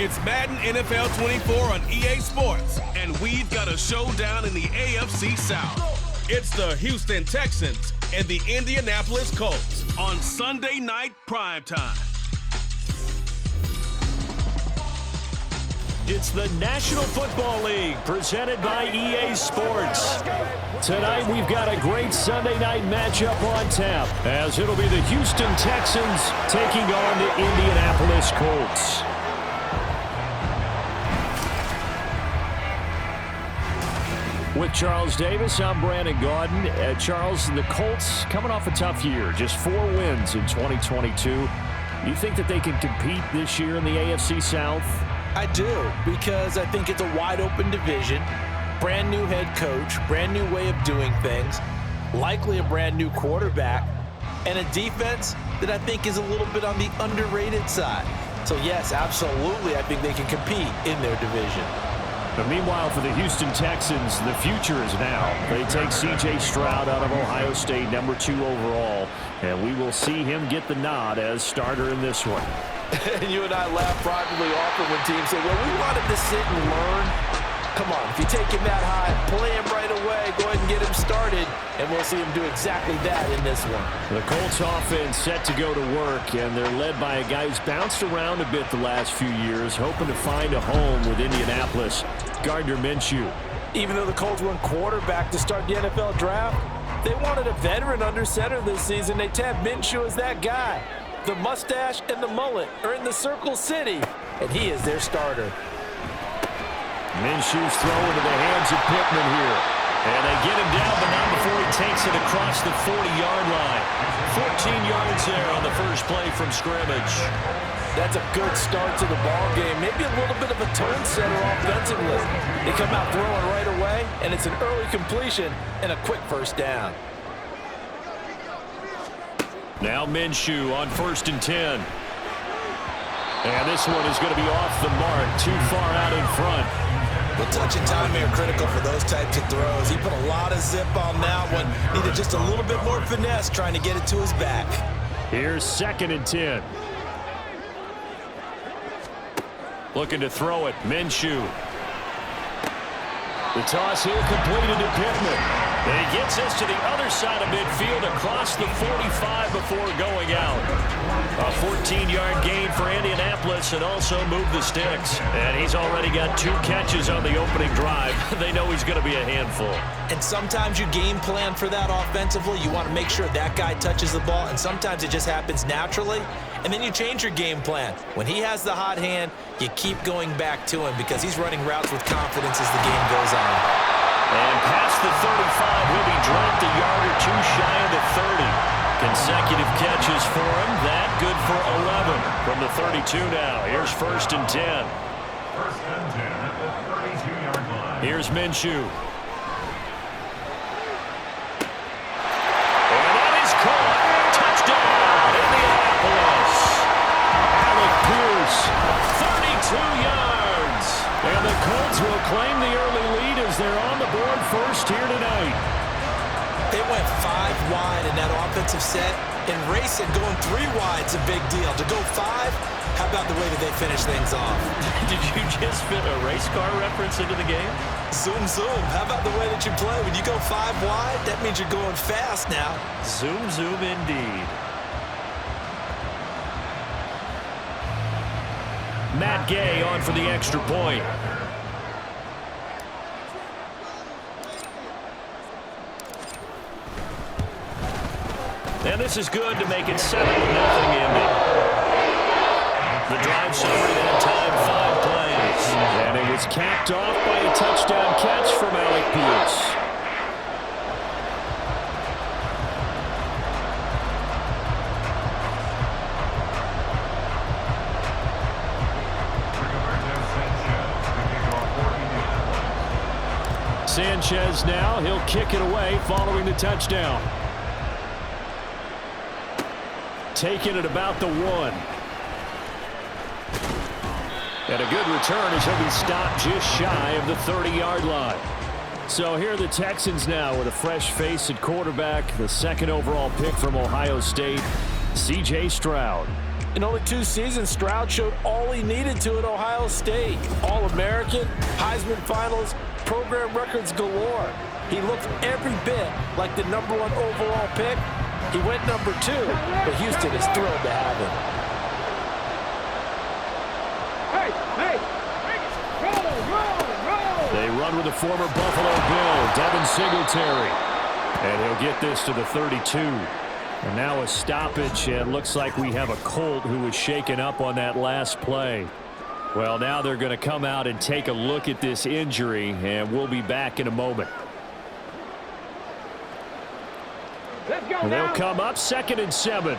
It's Madden NFL 24 on EA Sports, and we've got a showdown in the AFC South. It's the Houston Texans and the Indianapolis Colts on Sunday night primetime. It's the National Football League presented by EA Sports. Tonight we've got a great Sunday night matchup on tap, as it'll be the Houston Texans taking on the Indianapolis Colts. With Charles Davis, I'm Brandon Gaudin. Charles, the Colts coming off a tough year, just 4 wins in 2022. You think that they can compete this year in the AFC South? I do, because I think it's a wide-open division, brand new head coach, brand new way of doing things, likely a brand new quarterback, and a defense that I think is a little bit on the underrated side. So yes, absolutely, I think they can compete in their division. But meanwhile, for the Houston Texans, the future is now. They take C.J. Stroud out of Ohio State, number 2 overall, and we will see him get the nod as starter in this one. You and I laugh probably often when teams say, well, we want him to sit and learn. Come on, if you take him that high, play him right away, go ahead and get him started, and we'll see him do exactly that in this one. The Colts offense set to go to work, and they're led by a guy who's bounced around a bit the last few years, hoping to find a home with Indianapolis, Gardner Minshew. Even though the Colts went quarterback to start the NFL draft, they wanted a veteran under center this season. They tapped Minshew as that guy. The mustache and the mullet are in the Circle City, and he is their starter. Minshew's throw into the hands of Pittman here. And they get him down, but not before he takes it across the 40-yard line. 14 yards there on the first play from scrimmage. That's a good start to the ball game. Maybe a little bit of a tone setter offensively. They come out throwing right away, and it's an early completion and a quick first down. Now Minshew on 1st and 10. And this one is going to be off the mark, too far out in front. Well, touch and timing are critical for those types of throws. He put a lot of zip on that one. Needed just a little bit more finesse trying to get it to his back. Here's 2nd and 10. Looking to throw it, Minshew. The toss here completed to Pittman. And he gets us to the other side of midfield across the 45 before going out. A 14-yard gain for Indianapolis and also move the sticks. And he's already got 2 catches on the opening drive. They know he's going to be a handful. And sometimes you game plan for that offensively. You want to make sure that guy touches the ball, and sometimes it just happens naturally. And then you change your game plan. When he has the hot hand, you keep going back to him because he's running routes with confidence as the game goes on. And past the 35, he'll be dropped a yard or 2 shy of the 30. Consecutive catches for him. That good for 11 from the 32 now. Here's 1st and 10. 1st and 10 at the 32-yard line. Here's Minshew. And that is caught. Touchdown, Indianapolis. Alec Pierce, 32 yards. And the Colts will claim the early lead as they're on the board first here tonight. They went 5 wide in that offensive set. And racing, going 3 wide's a big deal. To go 5, how about the way that they finish things off? Did you just fit a race car reference into the game? Zoom, zoom. How about the way that you play? When you go 5 wide, that means you're going fast now. Zoom, zoom indeed. Matt Gay on for the extra point. And this is good to make it 7-0 Indy. The drive summary that time 5 plays. And it was capped off by a touchdown catch from Alec Pierce. Sanchez now, he'll kick it away following the touchdown. Taking it about the 1. And a good return as he'll be stopped just shy of the 30-yard line. So here are the Texans now with a fresh face at quarterback, the 2nd overall pick from Ohio State, C.J. Stroud. In only 2 seasons, Stroud showed all he needed to at Ohio State. All-American, Heisman finals, program records galore. He looked every bit like the #1 overall pick. He went #2, but Houston is thrilled to have him. They run with the former Buffalo Bill, Devin Singletary. And he'll get this to the 32. And now a stoppage, and looks like we have a Colt who was shaken up on that last play. Well, now they're going to come out and take a look at this injury, and we'll be back in a moment. And they'll come up 2nd and 7.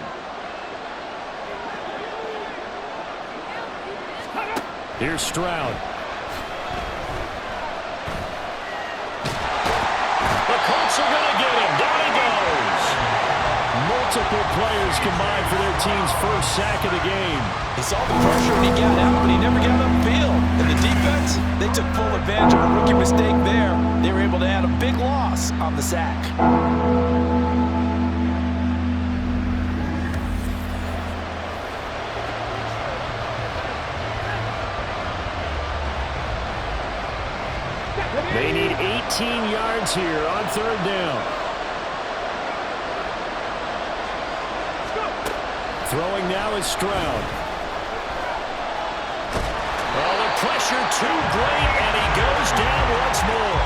Here's Stroud. The Colts are going to get him. Down he goes. Multiple players combined for their team's first sack of the game. He saw the pressure and he got out, but he never got upfield. And the defense, they took full advantage of a rookie mistake there. They were able to add a big loss on the sack. They need 18 yards here on 3rd down. Throwing now is Stroud. Oh, the pressure too great, and he goes down once more.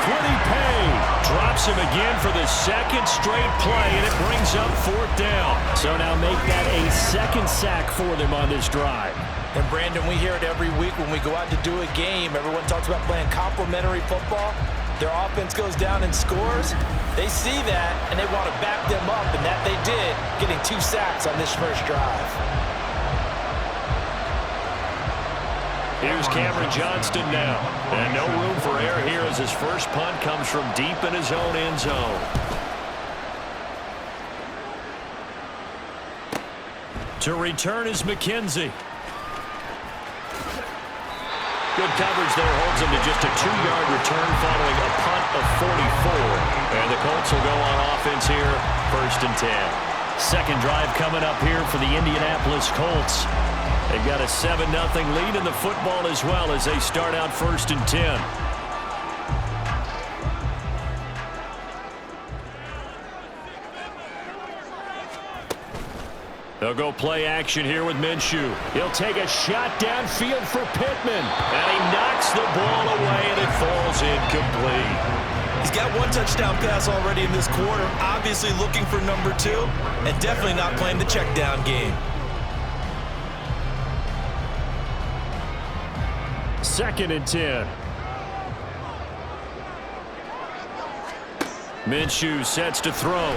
Quiddy Pay drops him again for the 2nd straight play, and it brings up 4th down. So now make that a 2nd sack for them on this drive. And Brandon, we hear it every week when we go out to do a game. Everyone talks about playing complementary football. Their offense goes down and scores. They see that, and they want to back them up, and that they did, getting 2 sacks on this first drive. Here's Cameron Johnston now. And no room for error here as his first punt comes from deep in his own end zone. To return is McKenzie. Good coverage there, holds him to just a 2-yard return following a punt of 44. And the Colts will go on offense here, 1st and 10. Second drive coming up here for the Indianapolis Colts. They've got a 7-0 lead in the football as well as they start out 1st and 10. They'll go play action here with Minshew. He'll take a shot downfield for Pittman. And he knocks the ball away, and it falls incomplete. He's got 1 touchdown pass already in this quarter. Obviously looking for #2, and definitely not playing the check down game. 2nd and 10. Minshew sets to throw.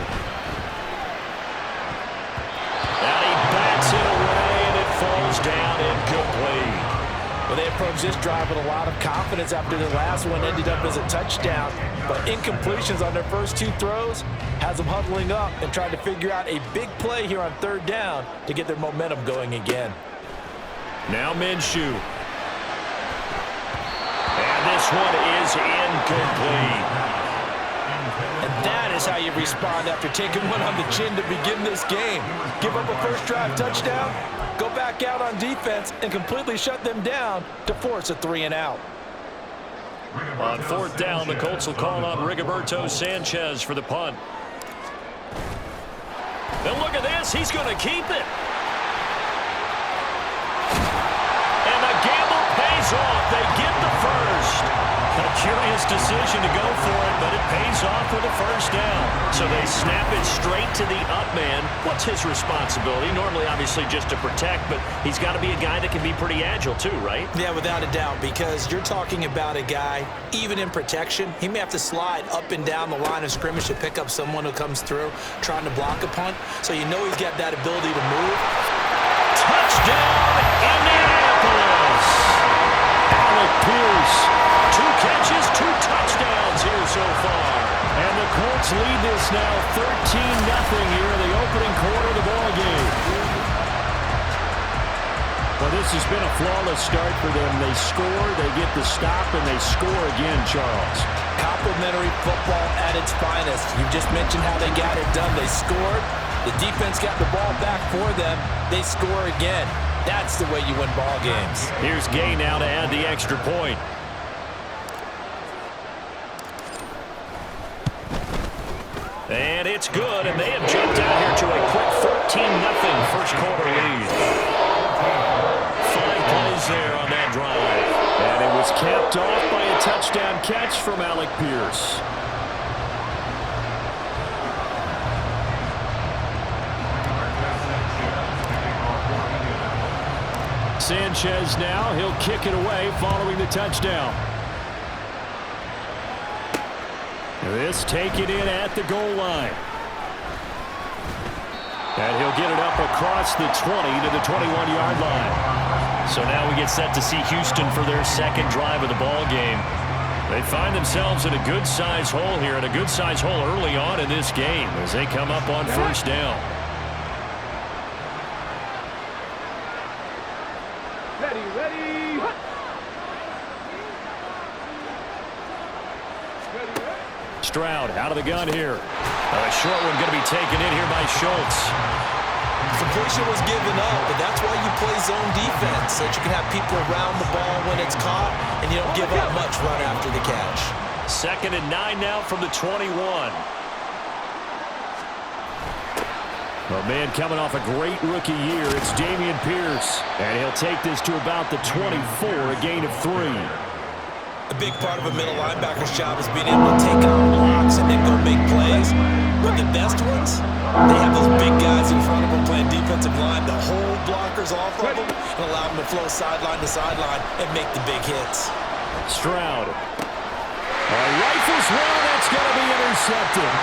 And he bats it away, and it falls down incomplete. Well, they approached this drive with a lot of confidence after the last one ended up as a touchdown. But incompletions on their first 2 throws has them huddling up and trying to figure out a big play here on 3rd down to get their momentum going again. Now Minshew. And this one is incomplete. And that is how you respond after taking one on the chin to begin this game. Give up a first drive touchdown, go back out on defense, and completely shut them down to force a 3-and-out. On 4th down, the Colts will call on Rigoberto Sanchez for the punt. And look at this. He's going to keep it. And the gamble pays off. They get the first. A curious decision to go for it, but it pays off with a first down. So they snap it straight to the up man. What's his responsibility? Normally, obviously, just to protect, but he's got to be a guy that can be pretty agile too, right? Yeah, without a doubt, because you're talking about a guy, even in protection, he may have to slide up and down the line of scrimmage to pick up someone who comes through trying to block a punt. So you know he's got that ability to move. Touchdown, Indianapolis! Alec Pierce. 2 catches, 2 touchdowns here so far. And the Colts lead this now 13-0 here in the opening quarter of the ball game. Well, this has been a flawless start for them. They score, they get the stop, and they score again, Charles. Complementary football at its finest. You just mentioned how they got it done. They scored, The defense got the ball back for them. They score again. That's the way you win ball games. Here's Gay now to add the extra point. And it's good, and they have jumped out here to a quick 14-0 first quarter lead. 5 plays there on that drive. And it was capped off by a touchdown catch from Alec Pierce. Sanchez now, he'll kick it away following the touchdown. This taken in at the goal line. And he'll get it up across the 20 to the 21-yard line. So now we get set to see Houston for their second drive of the ball game. They find themselves in a good-sized hole here, and a good-sized hole early on in this game as they come up on first down. Stroud out of the gun here. A short one going to be taken in here by Schultz. Completion was given up, but that's why you play zone defense, so that you can have people around the ball when it's caught, and you don't give up much run after the catch. 2nd and 9 now from the 21. A man coming off a great rookie year, it's Dameon Pierce, and he'll take this to about the 24, a gain of 3. A big part of a middle linebacker's job is being able to take on blocks and then go make plays. But the best ones, they have those big guys in front of them playing defensive line that hold blockers off of them and allow them to flow sideline to sideline and make the big hits. Stroud. Rifles one, that's going to be intercepted.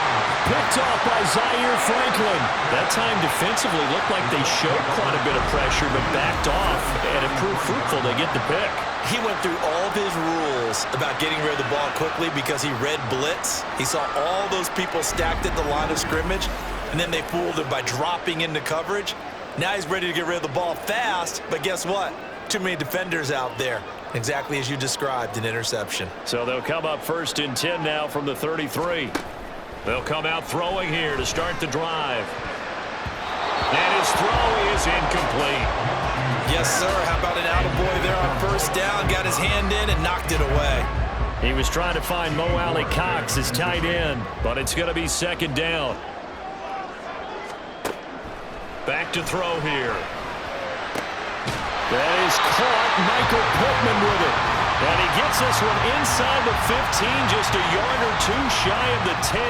Picked off by Zaire Franklin. That time defensively looked like they showed quite a bit of pressure but backed off, and it proved fruitful. They get the pick. He went through all of his rules about getting rid of the ball quickly because he read blitz. He saw all those people stacked at the line of scrimmage, and then they fooled him by dropping into coverage. Now he's ready to get rid of the ball fast, but guess what? Too many defenders out there. Exactly as you described, an interception. So they'll come up 1st and 10 now from the 33. They'll come out throwing here to start the drive. And his throw is incomplete. Yes, sir. How about an attaboy there on first down? Got his hand in and knocked it away. He was trying to find Mo Alley Cox, his tight end, but it's going to be 2nd down. Back to throw here. That is caught. Michael Pittman with it. And he gets this one inside the 15, just a yard or 2 shy of the 10.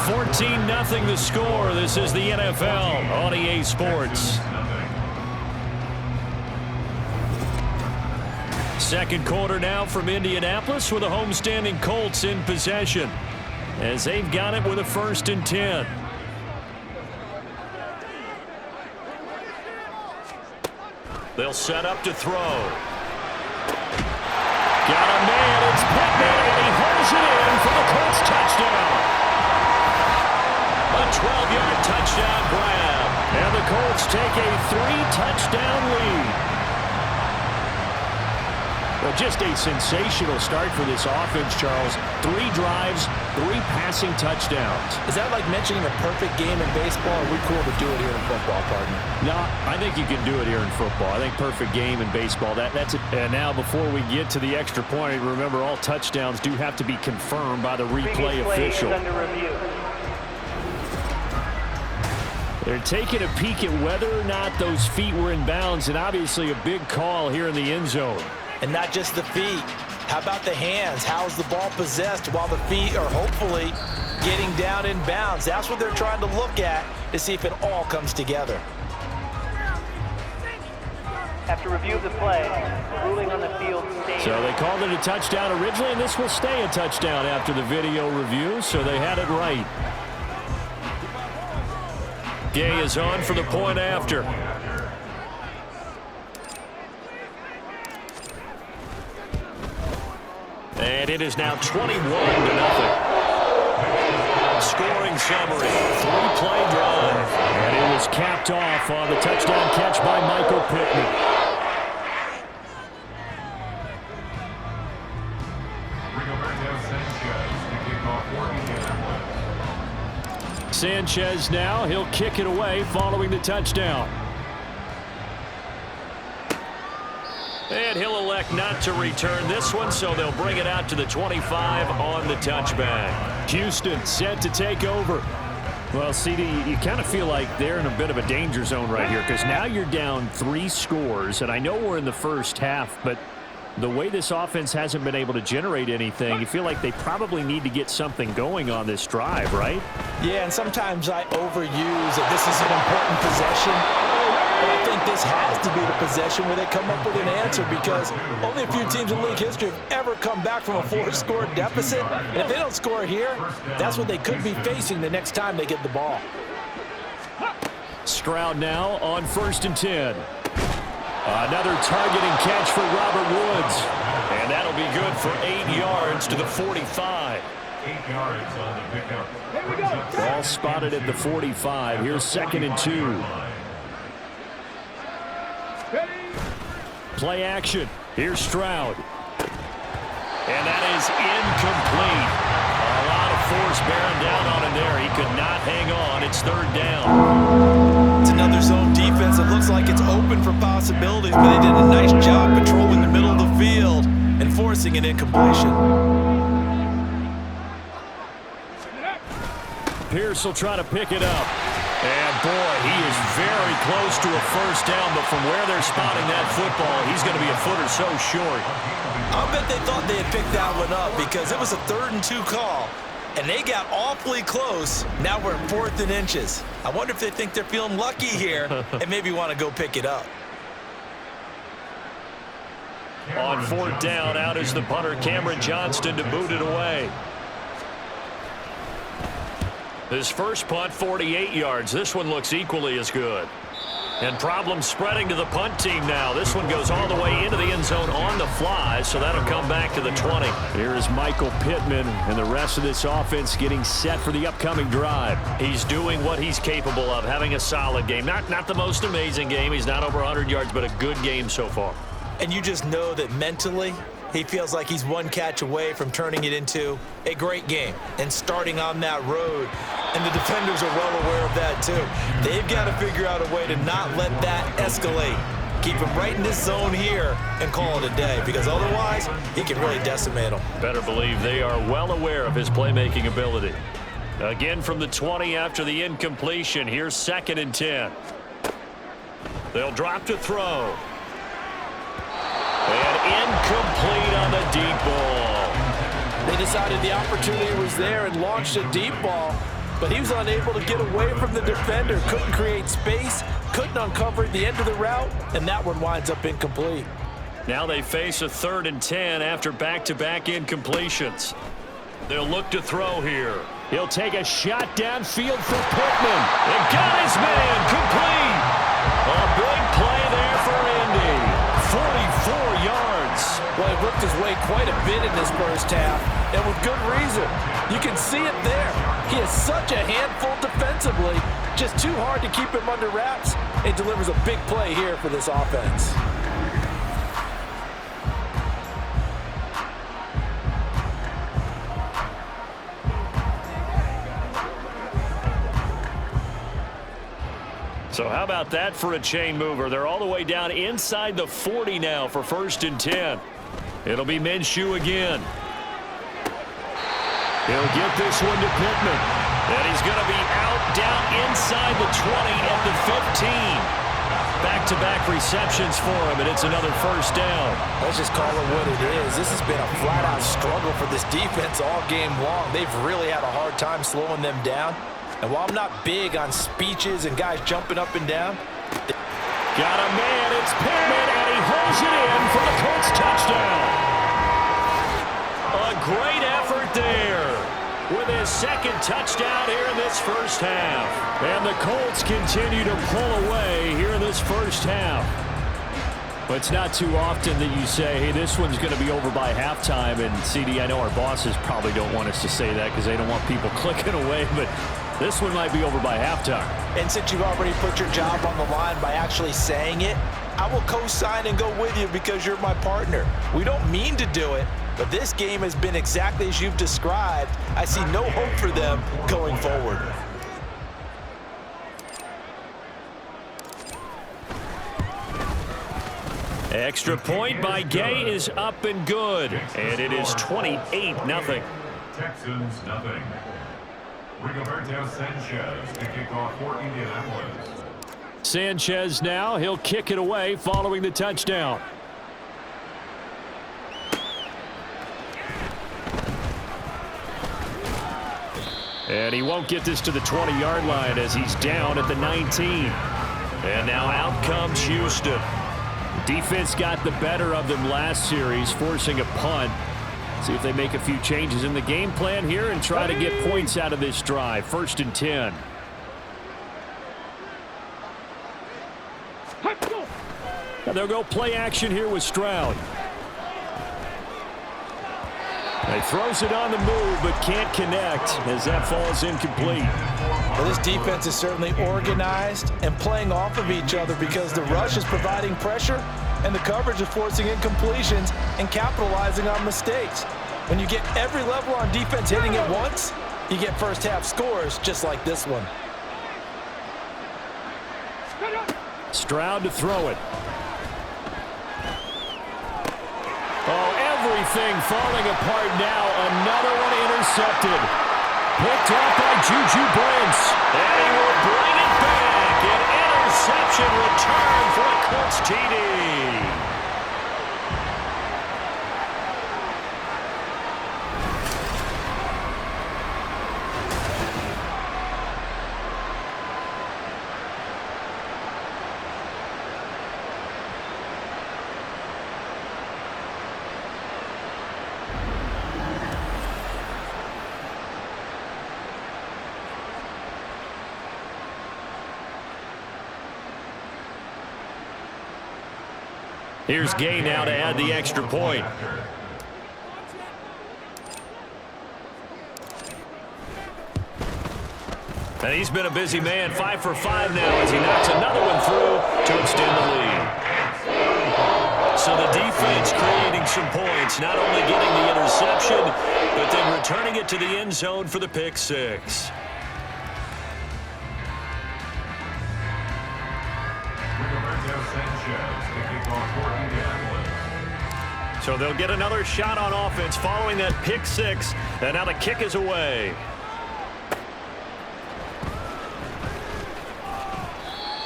14-0 the score. This is the NFL on EA Sports. 2nd quarter now from Indianapolis with the homestanding Colts in possession as they've got it with a 1st and 10. They'll set up to throw. Got a man, it's Pittman, and he holds it in for the Colts touchdown. A 12-yard touchdown grab. And the Colts take a 3-touchdown lead. Well, just a sensational start for this offense, Charles. 3 drives, 3 passing touchdowns. Is that like mentioning a perfect game in baseball? Or are we cool to do it here in football, partner? No, I think you can do it here in football. I think perfect game in baseball, that's it. And now before we get to the extra point, remember all touchdowns do have to be confirmed by the replay official. They're taking a peek at whether or not those feet were in bounds, and obviously a big call here in the end zone. And not just the feet. How about the hands? How's the ball possessed while the feet are hopefully getting down in bounds? That's what they're trying to look at to see if it all comes together. After review of the play, ruling on the field stands. So they called it a touchdown originally, and this will stay a touchdown after the video review, so they had it right. Gay is on for the point after. And it is now 21-0. Scoring summary, 3-play drive. And it was capped off on the touchdown catch by Michael Pittman. Sanchez now. He'll kick it away following the touchdown. And he'll elect not to return this one, so they'll bring it out to the 25 on the touchback. Houston set to take over. Well, CD, you kind of feel like they're in a bit of a danger zone right here because now you're down 3 scores, and I know we're in the first half, but the way this offense hasn't been able to generate anything, you feel like they probably need to get something going on this drive, right? Yeah, and sometimes I overuse that this is an important possession. But I think this has to be the possession where they come up with an answer because only a few teams in league history have ever come back from a 4-score deficit. And if they don't score here, that's what they could be facing the next time they get the ball. Stroud now on 1st and 10. Another targeting catch for Robert Woods. And that'll be good for 8 yards to the 45. 8 yards on the pickup. Ball spotted at the 45. Here's 2nd and 2. Play action. Here's Stroud. And that is incomplete. A lot of force bearing down on him there. He could not hang on. It's 3rd down. It's another zone defense. It looks like it's open for possibilities, but they did a nice job patrolling the middle of the field and forcing an incompletion. Pierce will try to pick it up. And, boy, he is very close to a 1st down, but from where they're spotting that football, he's going to be a foot or so short. I bet they thought they had picked that one up because it was a 3rd and 2 call, and they got awfully close. Now we're at 4th and inches. I wonder if they think they're feeling lucky here and maybe want to go pick it up. On 4th down, out is the punter, Cameron Johnston, to boot it away. His first punt, 48 yards. This one looks equally as good. And problems spreading to the punt team now. This one goes all the way into the end zone on the fly, so that'll come back to the 20. Here is Michael Pittman and the rest of this offense getting set for the upcoming drive. He's doing what he's capable of, having a solid game. Not the most amazing game. He's not over 100 yards, but a good game so far. And you just know that mentally, he feels like he's one catch away from turning it into a great game and starting on that road. And the defenders are well aware of that too. They've got to figure out a way to not let that escalate. Keep him right in this zone here and call it a day, because otherwise he can really decimate them. Better believe they are well aware of his playmaking ability. Again from the 20 after the incompletion. Here's 2nd and 10. They'll drop to throw. And incomplete on the deep ball. They decided the opportunity was there and launched a deep ball, but he was unable to get away from the defender. Couldn't create space, couldn't uncover the end of the route, and that one winds up incomplete. Now they face a 3rd and 10 after back-to-back incompletions. They'll look to throw here. He'll take a shot downfield for Pittman. And got his man complete. A big play there for Indy. 44 yards. Well, he worked his way quite a bit in this first half, and with good reason. You can see it there. He is such a handful defensively, just too hard to keep him under wraps, and delivers a big play here for this offense. So how about that for a chain mover? They're all the way down inside the 40 now for 1st and 10. It'll be Minshew again. He'll get this one to Pittman. And he's going to be out down inside the 20 at the 15. Back-to-back receptions for him, and it's another 1st down. Let's just call it what it is. This has been a flat-out struggle for this defense all game long. They've really had a hard time slowing them down. And while I'm not big on speeches and guys jumping up and down. Got a man, it's Pittman, and he holds it in for the Colts touchdown. A great effort there with his 2nd touchdown here in this first half. And the Colts continue to pull away here in this first half. But it's not too often that you say, hey, this one's going to be over by halftime. And, CD, I know our bosses probably don't want us to say that because they don't want people clicking away, but this one might be over by halftime. And since you've already put your job on the line by actually saying it, I will co-sign and go with you because you're my partner. We don't mean to do it, but this game has been exactly as you've described. I see no hope for them going forward. Extra point by Gay is up and good. And it is 28-0. Texans nothing. Rigoberto Sanchez to kick off for Indianapolis. Sanchez now, he'll kick it away following the touchdown. And he won't get this to the 20-yard line as he's down at the 19. And now out comes Houston. Defense got the better of them last series, forcing a punt. See if they make a few changes in the game plan here and try to get points out of this drive. 1st and 10. Now they'll go play action here with Stroud. He throws it on the move, but can't connect as that falls incomplete. Well, this defense is certainly organized and playing off of each other because the rush is providing pressure and the coverage is forcing incompletions and capitalizing on mistakes. When you get every level on defense hitting at once, you get first half scores just like this one. Stroud to throw it. Oh, everything falling apart now. Another one intercepted. Picked off by Juju Brents. And he will bring it back. An interception return for a Colts TD. Here's Gay now to add the extra point. And he's been a busy man, 5 for 5 now as he knocks another one through to extend the lead. So the defense creating some points, not only getting the interception, but then returning it to the end zone for the pick six. So they'll get another shot on offense following that pick six, and now the kick is away.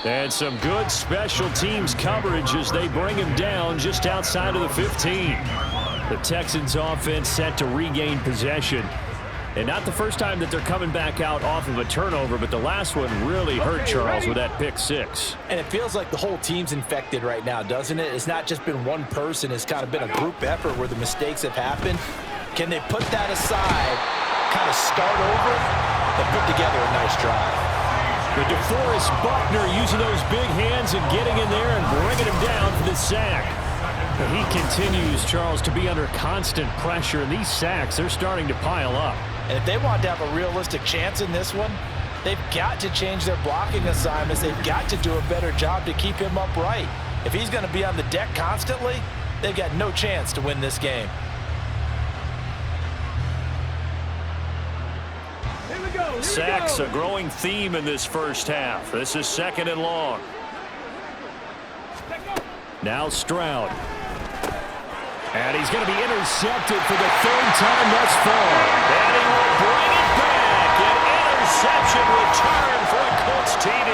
And some good special teams coverage as they bring him down just outside of the 15. The Texans offense set to regain possession. And not the first time that they're coming back out off of a turnover, but the last one really hurt Charles with that pick six. And it feels like the whole team's infected right now, doesn't it? It's not just been one person. It's kind of been a group effort where the mistakes have happened. Can they put that aside, kind of start over, and put together a nice drive? The DeForest Buckner using those big hands and getting in there and bringing him down for the sack. He continues, Charles, to be under constant pressure, and these sacks, they're starting to pile up. And if they want to have a realistic chance in this one, they've got to change their blocking assignments. They've got to do a better job to keep him upright. If he's going to be on the deck constantly, they've got no chance to win this game. Sacks, a growing theme in this first half. This is 2nd and long. Now Stroud. And he's going to be intercepted for the 3rd time thus far. And he will bring it back. An interception return for a Colts TD.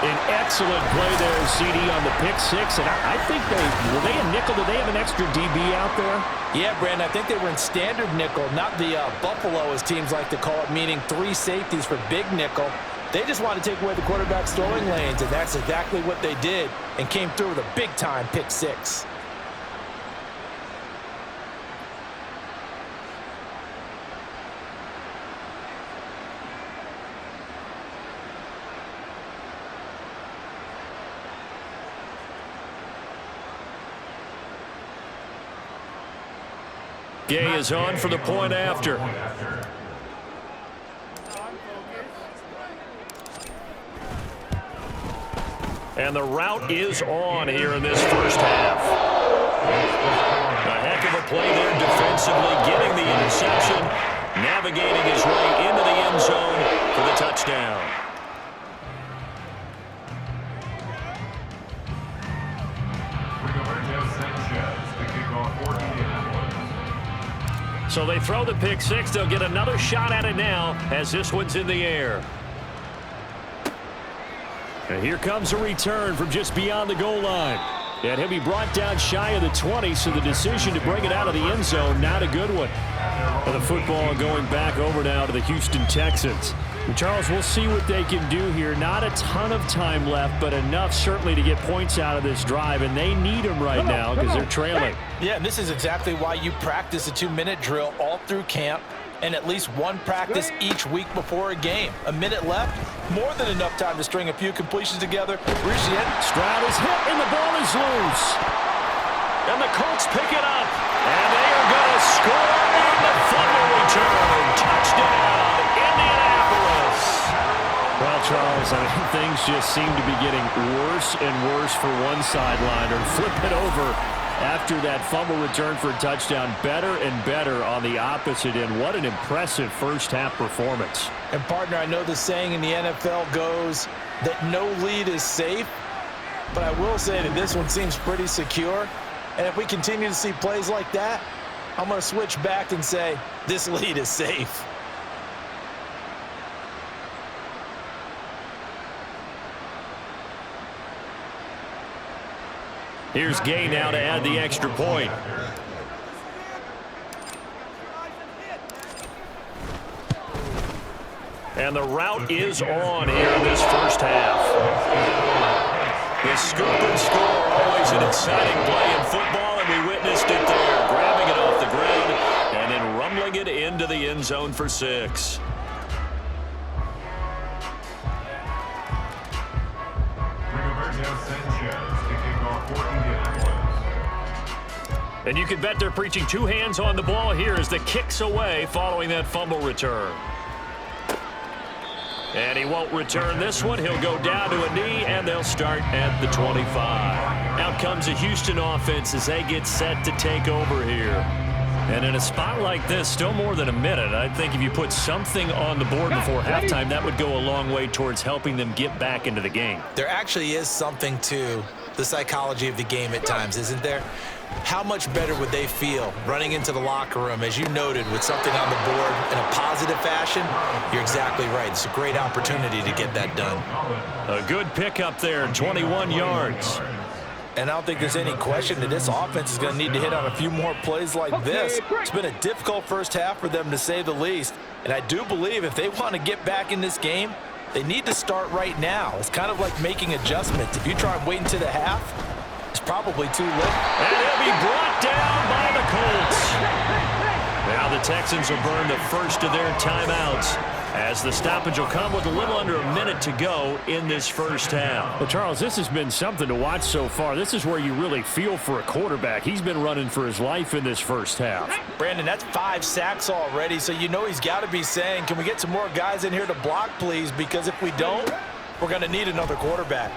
An excellent play there, CD, on the pick six. And I think were they a nickel? Did they have an extra DB out there? Yeah, Brandon, I think they were in standard nickel, not the Buffalo, as teams like to call it, meaning 3 safeties for big nickel. They just want to take away the quarterback's throwing lanes, and that's exactly what they did and came through with a big-time pick six. Gay is on for the point after. And the route is on here in this first half. A heck of a play there defensively, getting the interception, navigating his way into the end zone for the touchdown. So they throw the pick six. They'll get another shot at it now as this one's in the air. And here comes a return from just beyond the goal line. And he'll be brought down shy of the 20, so the decision to bring it out of the end zone, not a good one. And the football going back over now to the Houston Texans. And Charles, we'll see what they can do here. Not a ton of time left, but enough certainly to get points out of this drive, and they need them right now because they're trailing. Yeah, and this is exactly why you practice a 2-minute drill all through camp and at least one practice each week before a game. A minute left, more than enough time to string a few completions together. Stroud is hit, and the ball is loose. And the Colts pick it up, and they are going to score on the fumble return. Touchdown, Indianapolis. Well, Charles, I mean, things just seem to be getting worse and worse for one sideline. Or flip it over after that fumble return for a touchdown. Better and better on the opposite end. What an impressive first-half performance. And, partner, I know the saying in the NFL goes that no lead is safe, but I will say that this one seems pretty secure. And if we continue to see plays like that, I'm going to switch back and say this lead is safe. Here's Gay now to add the extra point. And the route is on here in this first half. The scoop and score, always an exciting play in football, and we witnessed it there. Grabbing it off the ground and then rumbling it into the end zone for 6. And you can bet they're preaching 2 hands on the ball here as the kick's away following that fumble return. And he won't return this one. He'll go down to a knee, and they'll start at the 25. Out comes the Houston offense as they get set to take over here. And in a spot like this, still more than a minute, I think if you put something on the board before halftime, that would go a long way towards helping them get back into the game. There actually is something to the psychology of the game at times, isn't there? How much better would they feel running into the locker room, as you noted, with something on the board in a positive fashion? You're exactly right. It's a great opportunity to get that done. A good pickup there, 21 yards. And I don't think there's any question that this offense is going to need to hit on a few more plays like this. It's been a difficult first half for them, to say the least. And I do believe if they want to get back in this game, they need to start right now. It's kind of like making adjustments. If you try and wait until the half, it's probably too late. And he'll be brought down by the Colts. Now the Texans will burn the first of their timeouts as the stoppage will come with a little under a minute to go in this first half. Well, Charles, this has been something to watch so far. This is where you really feel for a quarterback. He's been running for his life in this first half. Brandon, that's 5 sacks already, so you know he's got to be saying, can we get some more guys in here to block, please? Because if we don't, we're going to need another quarterback.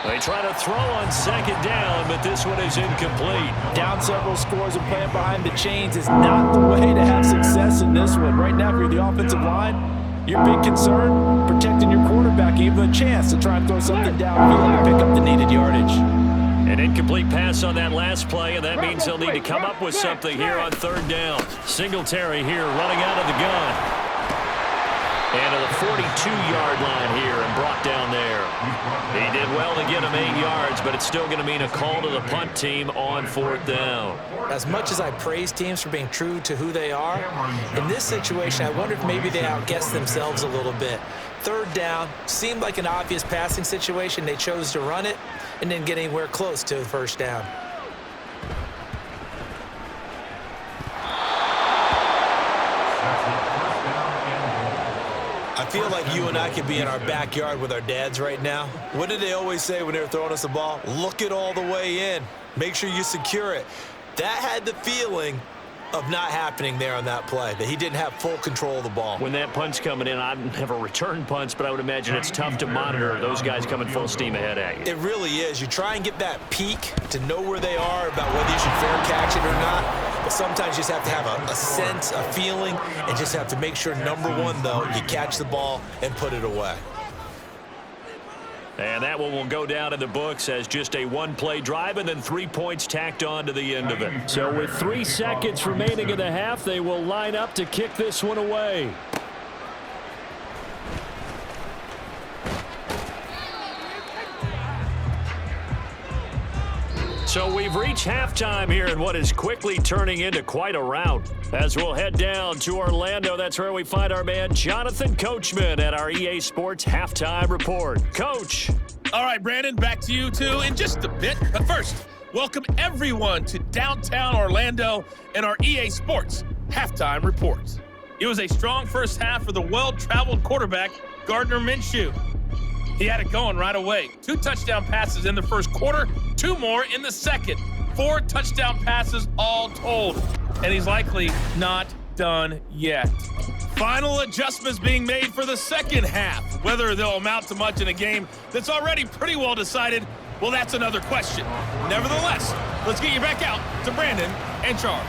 They try to throw on second down, but this one is incomplete. Down several scores and playing behind the chains is not the way to have success in this one. Right now, if you're the offensive line, your big concern, protecting your quarterback, give him a chance to try and throw something downfield and pick up the needed yardage. An incomplete pass on that last play, and that means they'll need to come up with something here on third down. Singletary here running out of the gun. And to the 42-yard line here and brought down there. He did well to get him 8 yards, but it's still going to mean a call to the punt team on 4th down. As much as I praise teams for being true to who they are, in this situation, I wonder if maybe they outguessed themselves a little bit. 3rd down seemed like an obvious passing situation. They chose to run it and didn't get anywhere close to the 1st down. I feel like you and I could be in our backyard with our dads right now. What did they always say when they were throwing us the ball? Look it all the way in. Make sure you secure it. That had the feeling of not happening there on that play, that he didn't have full control of the ball. When that punt's coming in, I'd never return punts, but I would imagine it's tough to monitor those guys coming full steam ahead at you. It really is. You try and get that peak to know where they are, about whether you should fair catch it or not. But sometimes you just have to have a sense, a feeling, and just have to make sure, number one, though, you catch the ball and put it away. And that one will go down in the books as just a one-play drive and then 3 points tacked on to the end of it. So with 3 seconds remaining in the half, they will line up to kick this one away. So we've reached halftime here in what is quickly turning into quite a rout. As we'll head down to Orlando, that's where we find our man Jonathan Coachman at our EA Sports Halftime Report. Coach. All right, Brandon, back to you two in just a bit. But first, welcome everyone to downtown Orlando and our EA Sports Halftime Report. It was a strong first half for the well-traveled quarterback, Gardner Minshew. He had it going right away. 2 touchdown passes in the first quarter, 2 more in the second. 4 touchdown passes all told. And he's likely not done yet. Final adjustments being made for the second half. Whether they'll amount to much in a game that's already pretty well decided, well, that's another question. Nevertheless, let's get you back out to Brandon and Charles.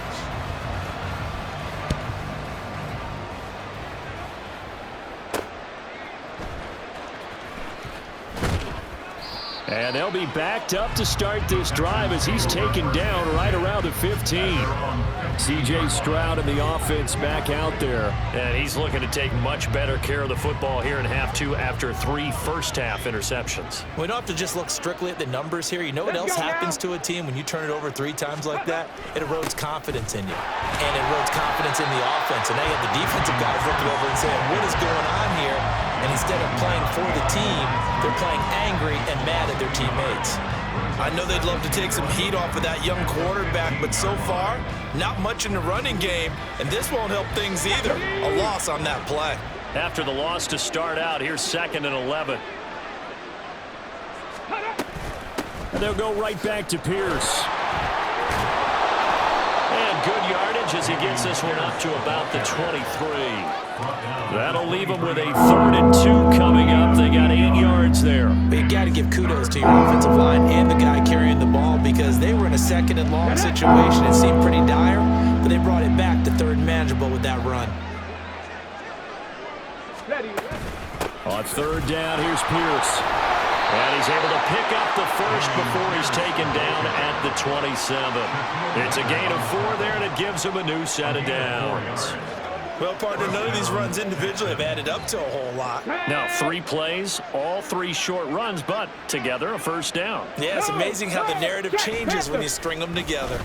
And they'll be backed up to start this drive as he's taken down right around the 15. C.J. Stroud in the offense back out there. And he's looking to take much better care of the football here in half 2 after 3 first-half interceptions. We don't have to just look strictly at the numbers here. You know what else happens to a team when you turn it over 3 times like that? It erodes confidence in you. And it erodes confidence in the offense. And now you have the defensive guys looking over and saying, what is going on here? And instead of playing for the team, they're playing angry and mad at their teammates. I know they'd love to take some heat off of that young quarterback, but so far, not much in the running game, and this won't help things either. A loss on that play. After the loss to start out, here's 2nd and 11. And they'll go right back to Pierce. And good yardage as he gets this one up to about the 23. That'll leave them with a 3rd and 2 coming up. They got 8 yards there. But you got to give kudos to your offensive line and the guy carrying the ball because they were in a 2nd and long situation. It seemed pretty dire, but they brought it back to 3rd and manageable with that run. On 3rd down, here's Pierce. And he's able to pick up the first before he's taken down at the 27. It's a gain of 4 there, and it gives him a new set of downs. Well, partner, none of these runs individually have added up to a whole lot. Now, 3 plays, all 3 short runs, but together a first down. Yeah, it's amazing how the narrative changes when you string them together.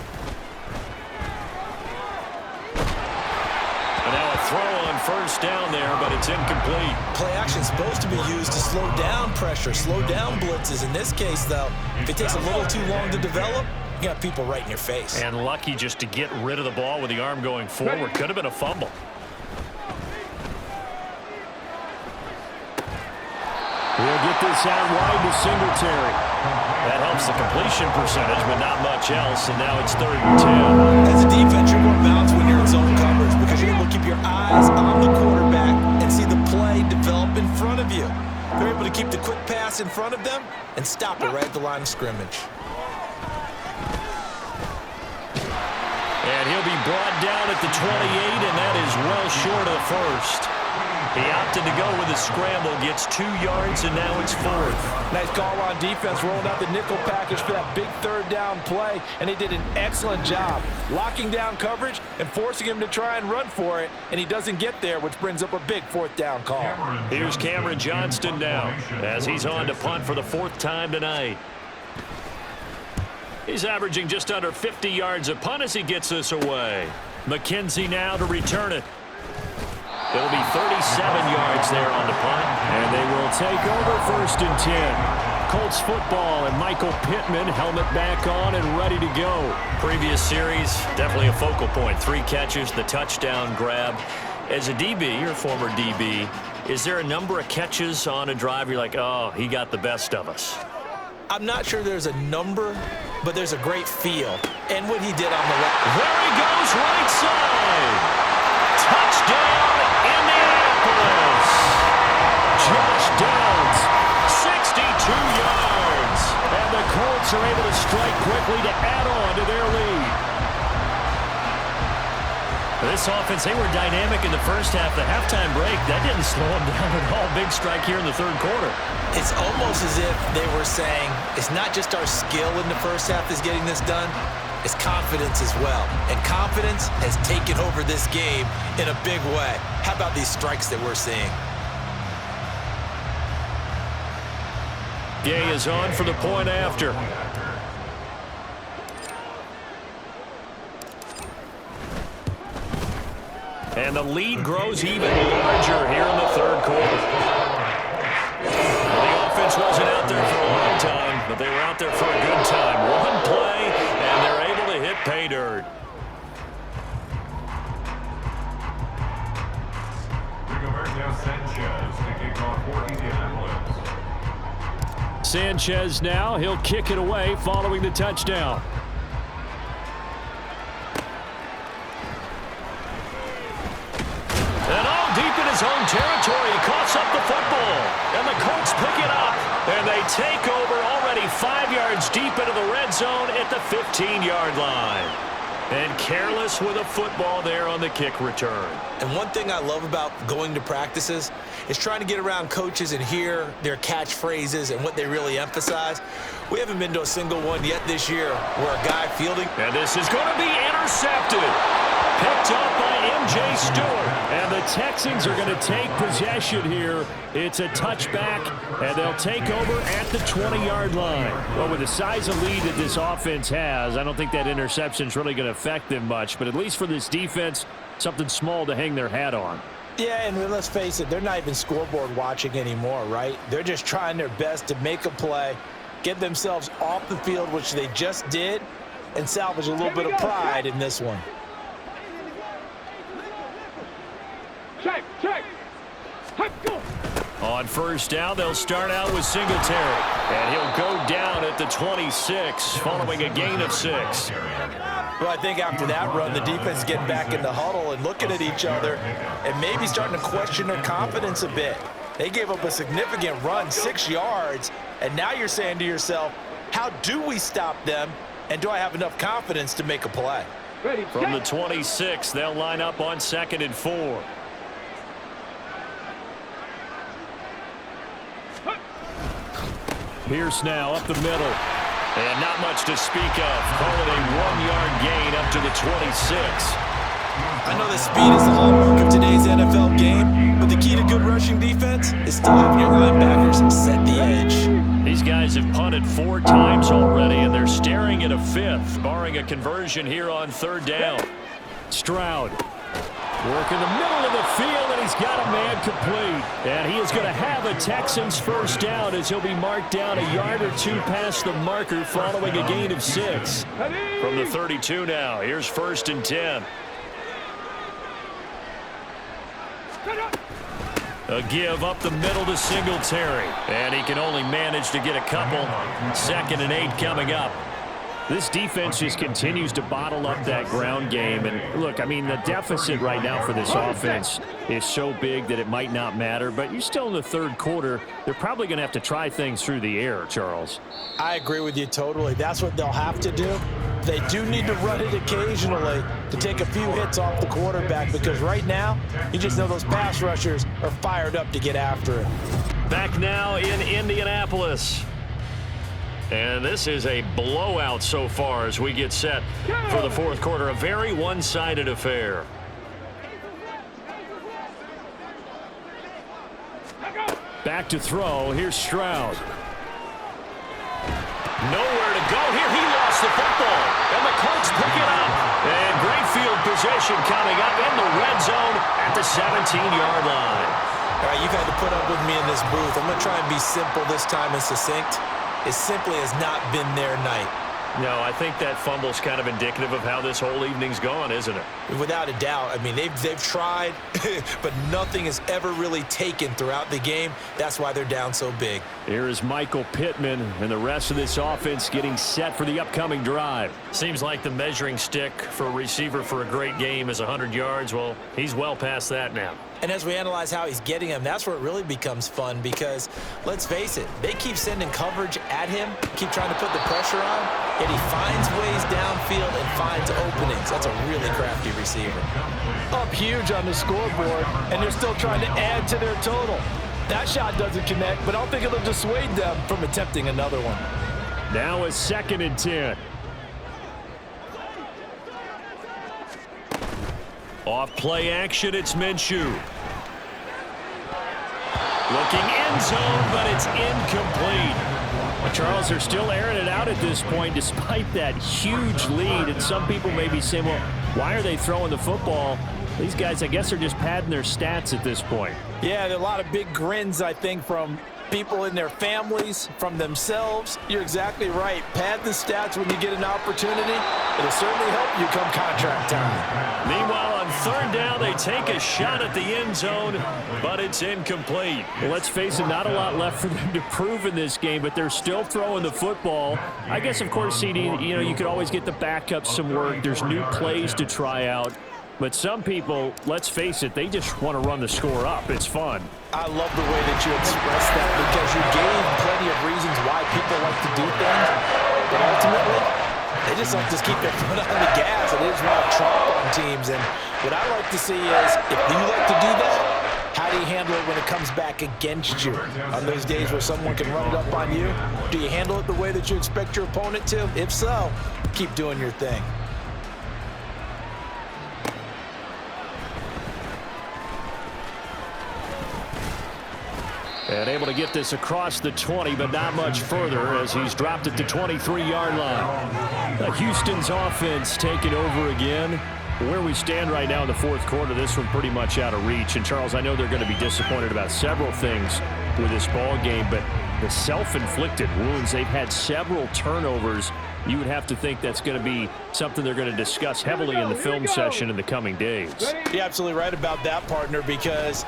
And now a throw on first down there, but it's incomplete. Play action is supposed to be used to slow down pressure, slow down blitzes. In this case, though, if it takes a little too long to develop, you got people right in your face. And lucky just to get rid of the ball with the arm going forward. Could have been a fumble. He'll get this out wide to Singletary. That helps the completion percentage, but not much else, and now it's 3rd and 10. As a defense, you're going to bounce when you're in zone coverage because you're able to keep your eyes on the quarterback and see the play develop in front of you. They're able to keep the quick pass in front of them and stop it right at the line of scrimmage. And he'll be brought down at the 28, and that is well short of the first. He opted to go with a scramble, gets 2 yards, and now it's 4th. Nice call on defense, rolling out the nickel package for that big 3rd down play, and they did an excellent job locking down coverage and forcing him to try and run for it, and he doesn't get there, which brings up a big 4th down call. Here's Cameron Johnston now as he's on to punt for the 4th time tonight. He's averaging just under 50 yards a punt as he gets this away. McKenzie now to return it. It'll be 37 yards there on the punt. And they will take over 1st and 10. Colts football and Michael Pittman, helmet back on and ready to go. Previous series, definitely a focal point. 3 catches, the touchdown grab. As a DB, or former DB, is there a number of catches on a drive you're like, oh, he got the best of us? I'm not sure there's a number, but there's a great feel. And what he did on the left. There he goes, right side. Touchdown, Indianapolis. Josh Downs, 62 yards. And the Colts are able to strike quickly to add on to their lead. This offense, they were dynamic in the first half. The halftime break, that didn't slow them down at all. Big strike here in the third quarter. It's almost as if they were saying, it's not just our skill in the first half that's getting this done, it's confidence as well. And confidence has taken over this game in a big way. How about these strikes that we're seeing? Gay is on for the point after. And the lead grows even larger here in the third quarter. The offense wasn't out there for a long time, but they were out there for a good time. One play, and they're able to hit pay dirt. Rigoberto Sanchez to kick off for Indianapolis. Sanchez now, he'll kick it away following the touchdown. His own territory, he coughs up the football, and the Colts pick it up, and they take over already 5 yards deep into the red zone at the 15-yard line. And careless with a football there on the kick return. And one thing I love about going to practices is trying to get around coaches and hear their catchphrases and what they really emphasize. We haven't been to a single one yet this year where a guy fielding. And this is going to be intercepted. Picked up by M.J. Stewart. And the Texans are going to take possession here. It's a touchback, and they'll take over at the 20-yard line. Well, with the size of lead that this offense has, I don't think that interception's really going to affect them much. But at least for this defense, something small to hang their hat on. Yeah, and let's face it, they're not even scoreboard watching anymore, right? They're just trying their best to make a play, get themselves off the field, which they just did, and salvage a little bit of pride in this one. Check. Go. On first down, they'll start out with Singletary. And he'll go down at the 26 following a gain of 6. Well, I think after that run, the defense is getting back in the huddle and looking at each other and maybe starting to question their confidence a bit. They gave up a significant run, 6 yards, and now you're saying to yourself, how do we stop them, and do I have enough confidence to make a play? From the 26, they'll line up on 2nd and 4. Pierce now up the middle. And not much to speak of. Call it a 1-yard gain up to the 26. I know that speed is the hallmark of today's NFL game, but the key to good rushing defense is still having your linebackers set the edge. These guys have punted 4 times already, and they're staring at a 5th, barring a conversion here on 3rd down. Stroud. Work in the middle of the field, and he's got a man complete. And he is going to have a Texans first down as he'll be marked down a yard or 2 past the marker following a gain of 6. From the 32 now, here's 1st and 10. A give up the middle to Singletary. And he can only manage to get a couple. 2nd and 8 coming up. This defense just continues to bottle up that ground game. And look, I mean, the deficit right now for this offense is so big that it might not matter. But you're still in the 3rd quarter. They're probably going to have to try things through the air, Charles. I agree with you totally. That's what they'll have to do. They do need to run it occasionally to take a few hits off the quarterback, because right now, you just know those pass rushers are fired up to get after it. Back now in Indianapolis. And this is a blowout so far as we get set for the 4th quarter. A very one-sided affair. Back to throw. Here's Stroud. Nowhere to go here. He lost the football. And the Colts pick it up. And great field position coming up in the red zone at the 17-yard line. All right, you've had to put up with me in this booth. I'm going to try and be simple this time and succinct. It simply has not been their night. No, I think that fumble's kind of indicative of how this whole evening's gone, isn't it? Without a doubt. I mean, they've tried, but nothing has ever really taken throughout the game. That's why they're down so big. Here is Michael Pittman and the rest of this offense getting set for the upcoming drive. Seems like the measuring stick for a receiver for a great game is 100 yards. Well, he's well past that now. And as we analyze how he's getting them, that's where it really becomes fun, because let's face it, they keep sending coverage at him, keep trying to put the pressure on, yet he finds ways downfield and finds openings. That's a really crafty receiver. up huge on the scoreboard, and they're still trying to add to their total. That shot doesn't connect, but I don't think it'll dissuade them from attempting another one. Now a 2nd and 10. Off play action, it's Minshew. Looking end zone, but it's incomplete. Well, Charles, they're still airing it out at this point despite that huge lead. And some people may be saying, well, why are they throwing the football? These guys, I guess, are just padding their stats at this point. Yeah, there are a lot of big grins, I think, from people in their families, from themselves. You're exactly right. Pad the stats when you get an opportunity. It'll certainly help you come contract time. Meanwhile, on 3rd down, they take a shot at the end zone, but it's incomplete. Well, let's face it, not a lot left for them to prove in this game, but they're still throwing the football. I guess, of course, CD, you could always get the backups some work. There's new plays to try out. But some people, let's face it, they just want to run the score up. It's fun. I love the way that you expressed that because you gave plenty of reasons why people like to do things. But ultimately, they just like to keep their foot on the gas and they just want to trump on teams. And what I like to see is if you like to do that, how do you handle it when it comes back against you? On those days where someone can run it up on you, do you handle it the way that you expect your opponent to? If so, keep doing your thing. And able to get this across the 20, but not much further as he's dropped it to 23-yard line. Houston's offense taking over again. Where we stand right now in the 4th quarter, this one pretty much out of reach. And, Charles, I know they're going to be disappointed about several things with this ball game, but the self-inflicted wounds, they've had several turnovers. You would have to think that's going to be something they're going to discuss heavily in the film session in the coming days. You're absolutely right about that, partner, because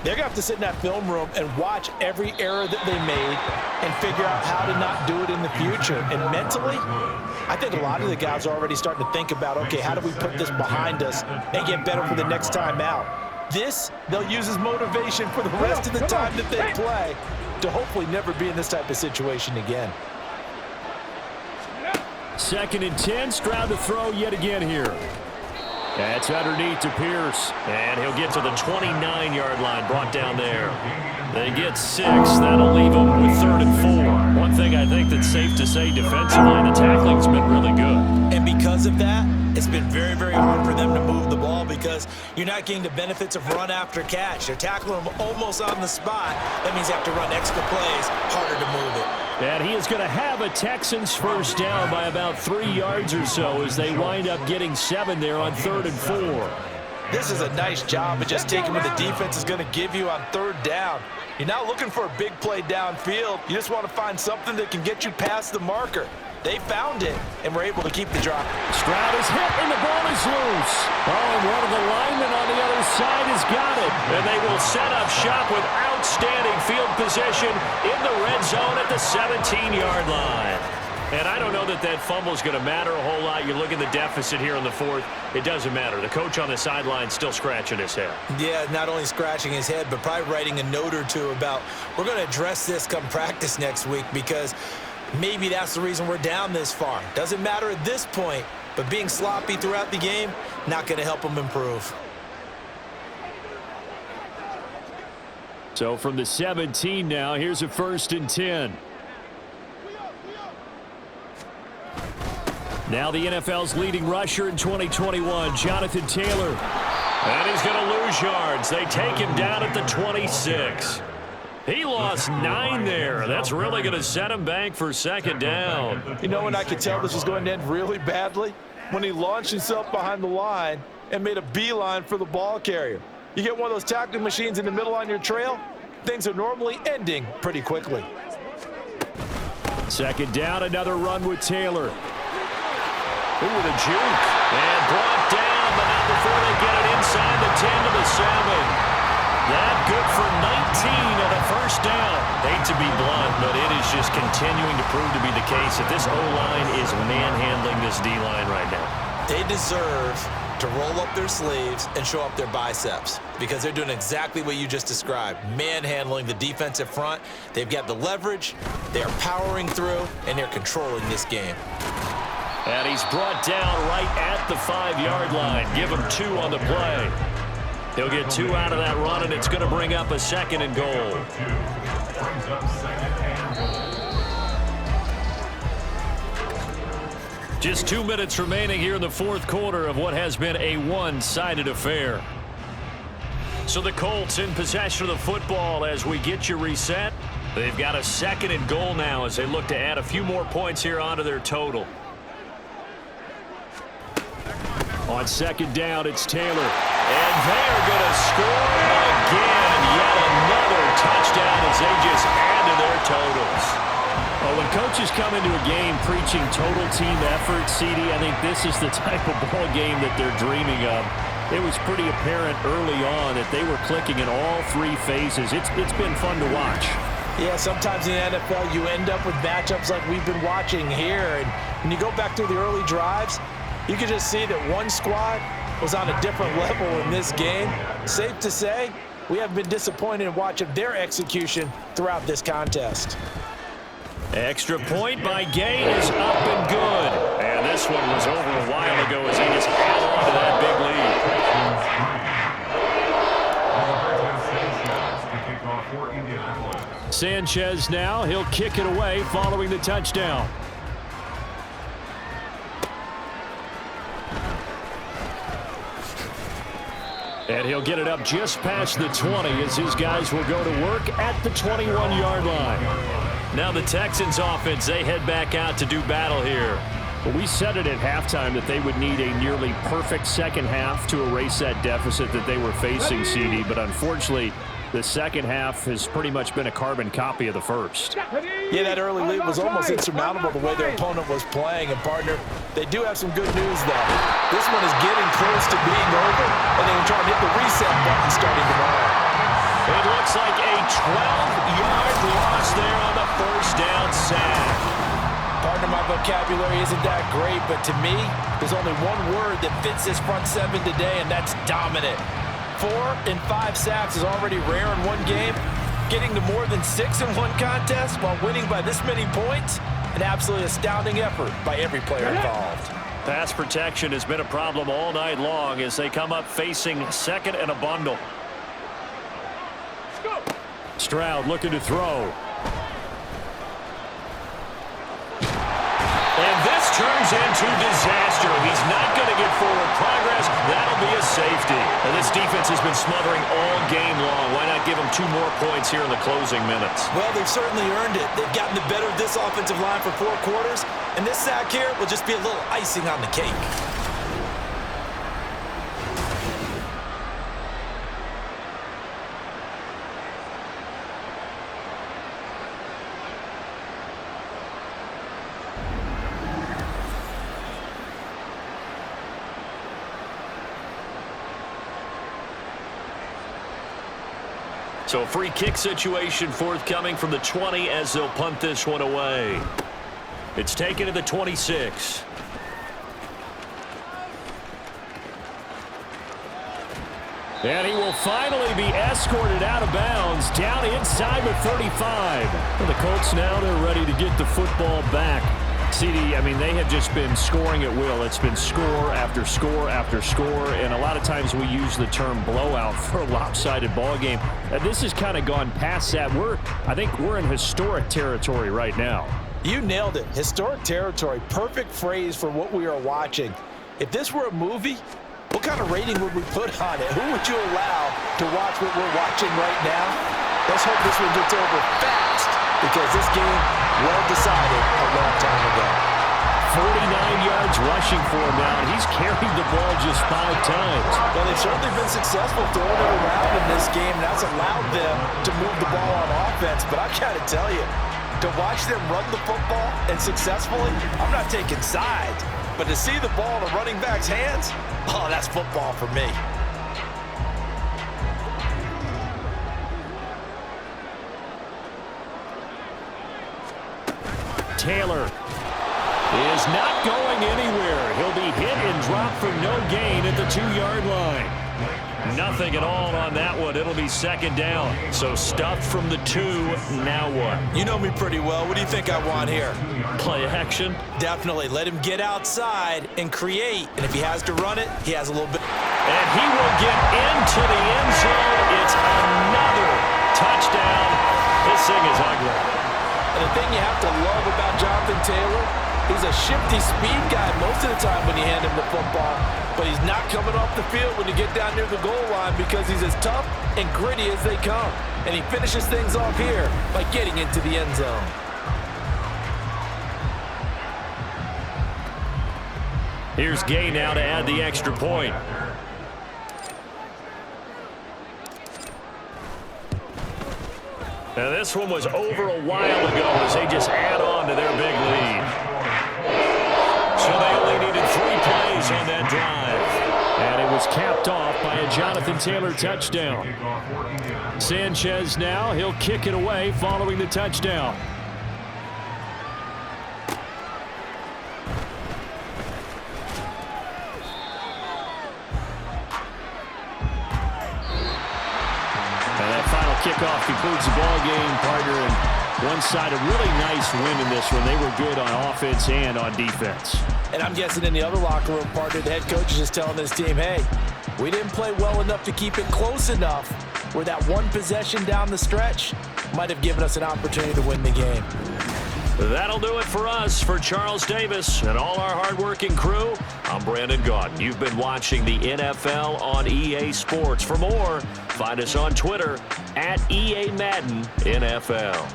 they're going to have to sit in that film room and watch every error that they made and figure out how to not do it in the future. And mentally, I think a lot of the guys are already starting to think about, okay, how do we put this behind us and get better for the next time out? This, they'll use as motivation for the rest of the time that they play to hopefully never be in this type of situation again. 2nd and 10, Stroud to throw yet again here. That's underneath to Pierce, and he'll get to the 29-yard line, brought down there. They get 6. That'll leave them with 3rd and 4. One thing I think that's safe to say defensively, the tackling's been really good. And because of that, it's been very, very hard for them to move the ball because you're not getting the benefits of run after catch. They're tackling them almost on the spot. That means they have to run extra plays, harder to move it. And he is going to have a Texans first down by about 3 yards or so as they wind up getting 7 there on 3rd and 4. This is a nice job of just taking what the defense is going to give you on 3rd down. You're not looking for a big play downfield. You just want to find something that can get you past the marker. They found it and were able to keep the drop. Stroud is hit and the ball is loose. Oh, and one of the linemen on the other side has got it. And they will set up shop with outstanding field position in the red zone at the 17-yard line. And I don't know that that fumble is going to matter a whole lot. You look at the deficit here in the 4th. It doesn't matter. The coach on the sideline still scratching his head. Yeah, not only scratching his head, but probably writing a note or two about we're going to address this come practice next week because maybe that's the reason we're down this far. Doesn't matter at this point, but being sloppy throughout the game, not going to help them improve. So from the 17 now, here's a 1st and 10. Now the NFL's leading rusher in 2021, Jonathan Taylor. And he's going to lose yards. They take him down at the 26. He lost 9 there. That's really going to set him back for 2nd down. You know when I could tell this was going to end really badly? When he launched himself behind the line and made a beeline for the ball carrier. You get one of those tackling machines in the middle on your trail, things are normally ending pretty quickly. 2nd down, another run with Taylor. Ooh, with a juke. And brought down, but not before they get it inside the 10 to the 7. That good for 19 and a 1st down. Hate to be blunt, but it is just continuing to prove to be the case that this O-line is manhandling this D-line right now. They deserve to roll up their sleeves and show up their biceps because they're doing exactly what you just described, manhandling the defensive front. They've got the leverage, they're powering through, and they're controlling this game. And he's brought down right at the 5-yard line. Give him 2 on the play. He'll get 2 out of that run, and it's going to bring up a 2nd and goal. Brings up 2nd and Just 2 minutes remaining here in the 4th quarter of what has been a one-sided affair. So the Colts in possession of the football as we get you reset. They've got a 2nd and goal now as they look to add a few more points here onto their total. On 2nd down, it's Taylor. And they're going to score again. Yet another touchdown as they just add to their totals. Well, when coaches come into a game preaching total team effort, CD, I think this is the type of ball game that they're dreaming of. It was pretty apparent early on that they were clicking in all 3 phases. It's been fun to watch. Yeah, sometimes in the NFL you end up with matchups like we've been watching here. And when you go back through the early drives, you can just see that one squad was on a different level in this game. Safe to say, we have been disappointed in watching their execution throughout this contest. Extra point by Gay is up and good. And this one was over a while ago as they just held on to that big lead. Sanchez now, he'll kick it away following the touchdown. And he'll get it up just past the 20 as his guys will go to work at the 21-yard line. Now the Texans offense, they head back out to do battle here. Well, we said it at halftime that they would need a nearly perfect second half to erase that deficit that they were facing, CD. But unfortunately, the second half has pretty much been a carbon copy of the first. Yeah, that early lead was almost insurmountable the way their opponent was playing. And, partner, they do have some good news, though. This one is getting close to being over, and they can try and hit the reset button starting tomorrow. It looks like a 12-yard loss there on the first down sack. Partner, my vocabulary isn't that great, but to me, there's only one word that fits this front seven today, and that's dominant. 4 and 5 sacks is already rare in one game. Getting to more than 6 in one contest while winning by this many points, an absolutely astounding effort by every player involved. Pass protection has been a problem all night long as they come up facing 2nd and a bundle. Stroud looking to throw. And this turns into disaster. He's not going to get forward progress. That'll be a safety. And this defense has been smothering all game long. Why not give them 2 more points here in the closing minutes? Well, they've certainly earned it. They've gotten the better of this offensive line for 4 quarters. And this sack here will just be a little icing on the cake. So a free kick situation forthcoming from the 20 as they'll punt this one away. It's taken to the 26. And he will finally be escorted out of bounds down inside the 35. And the Colts now, they're ready to get the football back. CD, I mean, they have just been scoring at will. It's been score after score after score, and a lot of times we use the term blowout for a lopsided ball game. This has kind of gone past that. I think we're in historic territory right now. You nailed it. Historic territory. Perfect phrase for what we are watching. If this were a movie, what kind of rating would we put on it? Who would you allow to watch what we're watching right now? Let's hope this one gets over fast, because this game well decided a long time ago. 49 yards rushing for him now, and he's carried the ball just 5 times. Well, they've certainly been successful throwing it around in this game, and that's allowed them to move the ball on offense. But I've got to tell you, to watch them run the football and successfully, I'm not taking sides. But to see the ball in a running back's hands, oh, that's football for me. Taylor is not going anywhere. He'll be hit and dropped for no gain at the 2-yard line. nothing at all on that one. It'll be second down. So stuffed from the 2. Now what? You know me pretty well. What do you think I want here? Play action? Definitely. Let him get outside and create. And if he has to run it, he has a little bit. And he will get into the end zone. It's another touchdown. This thing is ugly. And the thing you have to love about Jonathan Taylor, he's a shifty speed guy most of the time when you hand him the football, but he's not coming off the field when you get down near the goal line because he's as tough and gritty as they come. And he finishes things off here by getting into the end zone. Here's Gay now to add the extra point. Now this one was over a while ago as they just add on to their big lead. So they only needed 3 plays on that drive. And it was capped off by a Jonathan Taylor touchdown. Sanchez now, he'll kick it away following the touchdown. And that final kickoff concludes the ball game, partner. And one side, a really nice win in this one. They were good on offense and on defense. And I'm guessing in the other locker room, partner, the head coach is just telling this team, hey, we didn't play well enough to keep it close enough where that one possession down the stretch might have given us an opportunity to win the game. That'll do it for us. For Charles Davis and all our hardworking crew, I'm Brandon Gaudin. You've been watching the NFL on EA Sports. For more, find us on Twitter at EA Madden NFL.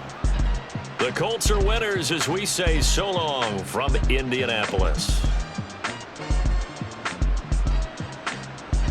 The Colts are winners as we say so long from Indianapolis.